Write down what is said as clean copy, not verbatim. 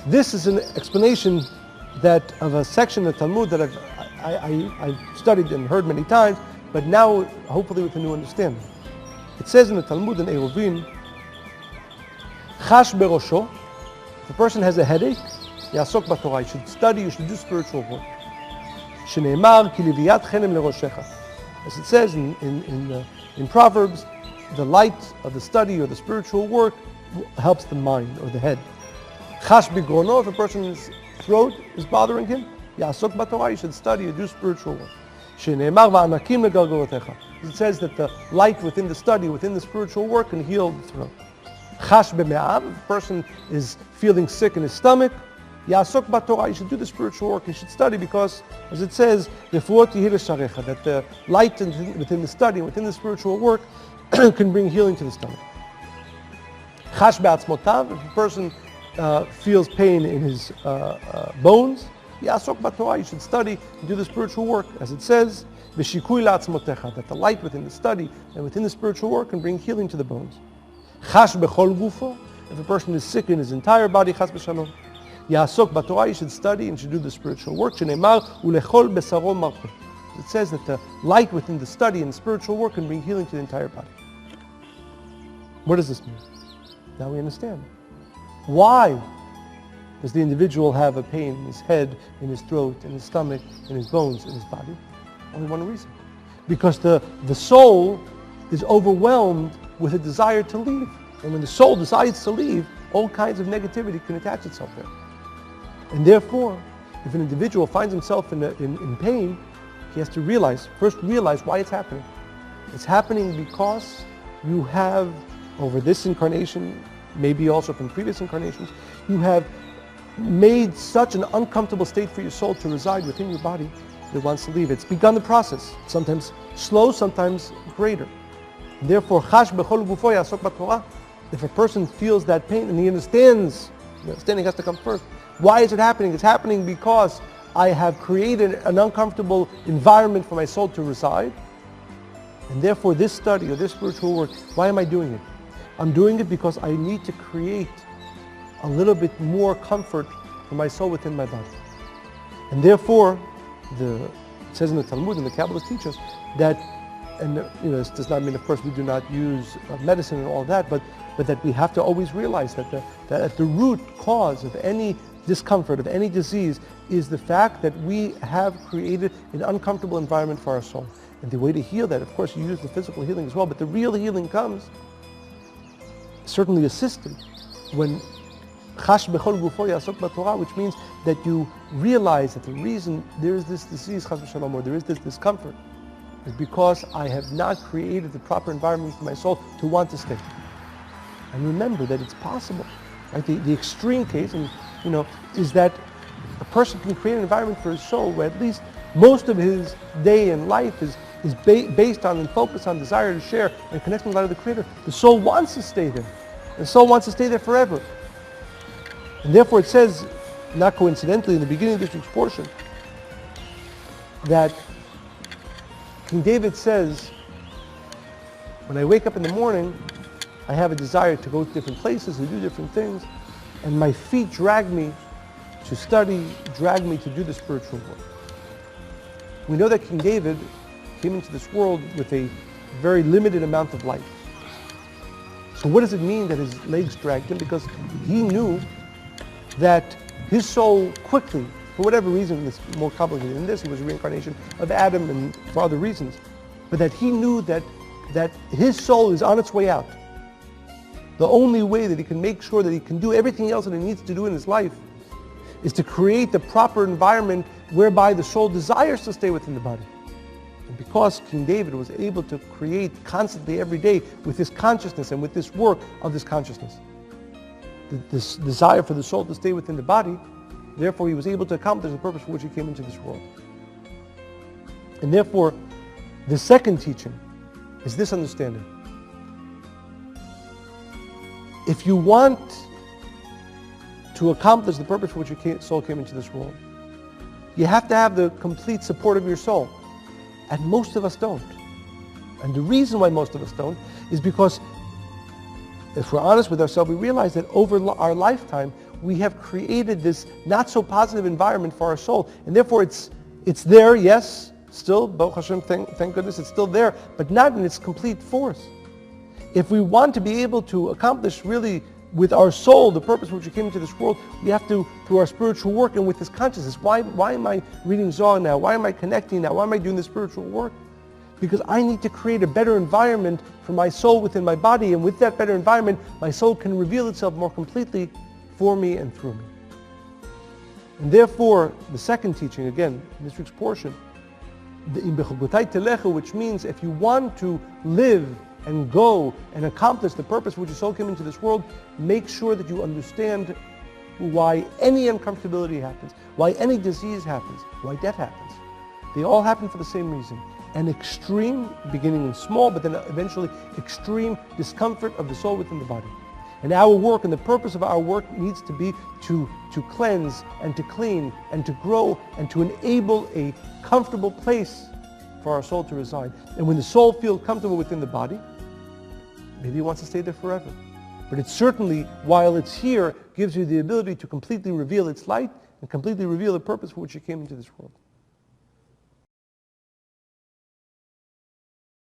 This is an explanation that of a section of Talmud that I've studied and heard many times, but now hopefully with a new understanding. It says in the Talmud in Eruvin, Chash berosho, if a person has a headache, Yasok b'Torah, you should study, you should do spiritual work. Shneimar ki liviyat chenem leroshecha. As it says in Proverbs, the light of the study or the spiritual work helps the mind or the head. Chash bigrono, if a person's throat is bothering him, Yasok b'Torah, you should study or do spiritual work. Shneimar va'anakim legargorotecha. It says that the light within the study, within the spiritual work, can heal the throat. Chash b'me'av, if a person is feeling sick in his stomach, Yasok b'Torah, you should do the spiritual work, you should study because, as it says, that the light within the study, within the spiritual work, can bring healing to the stomach. Chash b'atzmotav, if a person feels pain in his bones, Yasok b'Torah, you should study and do the spiritual work, as it says, v'shikui la'atzmotecha, that the light within the study and within the spiritual work can bring healing to the bones. Chash b'chol gufo, if a person is sick in his entire body, chas b'shalom, Yasok b'Torah, you should study and should do the spiritual work. Shneimar ulechol besaro marpeh. It says that the light within the study and spiritual work can bring healing to the entire body. What does this mean? Now we understand. Why does the individual have a pain in his head, in his throat, in his stomach, in his bones, in his body? Only one reason. Because the soul is overwhelmed with a desire to leave. And when the soul decides to leave, all kinds of negativity can attach itself there. And therefore, if an individual finds himself in pain, he has to first realize why it's happening. It's happening because you have, over this incarnation, maybe also from previous incarnations, you have made such an uncomfortable state for your soul to reside within your body that it wants to leave. It's begun the process, sometimes slow, sometimes greater. And therefore, chash b'chol gufo yasok b'Torah. If a person feels that pain and he understands, the understanding has to come first. Why is it happening? It's happening because I have created an uncomfortable environment for my soul to reside. And therefore this study or this spiritual work, why am I doing it? I'm doing it because I need to create a little bit more comfort for my soul within my body. And therefore, it says in the Talmud and the Kabbalists teach us that, and this does not mean, of course, we do not use medicine and all that, but that we have to always realize that at the root cause of any discomfort, of any disease, is the fact that we have created an uncomfortable environment for our soul. And the way to heal that, of course, you use the physical healing as well, but the real healing comes, certainly assisted, when chash b'chol gufo yasok b'Torah, which means that you realize that the reason there is this disease, chas v'shalom, or there is this discomfort, is because I have not created the proper environment for my soul to want to stay. And remember that it's possible. Right? The extreme case, is that a person can create an environment for his soul where at least most of his day and life is based on and focused on desire to share and connect with the light of the Creator. The soul wants to stay there. The soul wants to stay there forever. And therefore it says, not coincidentally, in the beginning of this week's portion, that King David says, when I wake up in the morning, I have a desire to go to different places, to do different things, and my feet drag me to study, drag me to do the spiritual work. We know that King David came into this world with a very limited amount of life. So what does it mean that his legs dragged him? Because he knew that his soul quickly, for whatever reason, it's more complicated than this, it was a reincarnation of Adam and for other reasons, but that he knew that his soul is on its way out. The only way that he can make sure that he can do everything else that he needs to do in his life is to create the proper environment whereby the soul desires to stay within the body. And because King David was able to create constantly every day with this consciousness and with this work of this consciousness, this desire for the soul to stay within the body, therefore he was able to accomplish the purpose for which he came into this world. And therefore, the second teaching is this understanding. If you want to accomplish the purpose for which your soul came into this world, you have to have the complete support of your soul. And most of us don't. And the reason why most of us don't is because, if we're honest with ourselves, we realize that over our lifetime, we have created this not so positive environment for our soul, and therefore it's there, yes, still, Baruch Hashem, thank goodness, it's still there, but not in its complete force. If we want to be able to accomplish really with our soul the purpose for which we came into this world, we have to, through our spiritual work and with this consciousness, why am I reading Zohar now? Why am I connecting now? Why am I doing this spiritual work? Because I need to create a better environment for my soul within my body, and with that better environment, my soul can reveal itself more completely for me and through me. And therefore, the second teaching, again, in this week's portion, the M.Berg Behukotaj, which means if you want to live and go and accomplish the purpose for which your soul came into this world, make sure that you understand why any uncomfortability happens, why any disease happens, why death happens. They all happen for the same reason. An extreme, beginning in small, but then eventually extreme discomfort of the soul within the body. And our work and the purpose of our work needs to be to cleanse and to clean and to grow and to enable a comfortable place for our soul to reside. And when the soul feels comfortable within the body, maybe it wants to stay there forever. But it certainly, while it's here, gives you the ability to completely reveal its light and completely reveal the purpose for which you came into this world.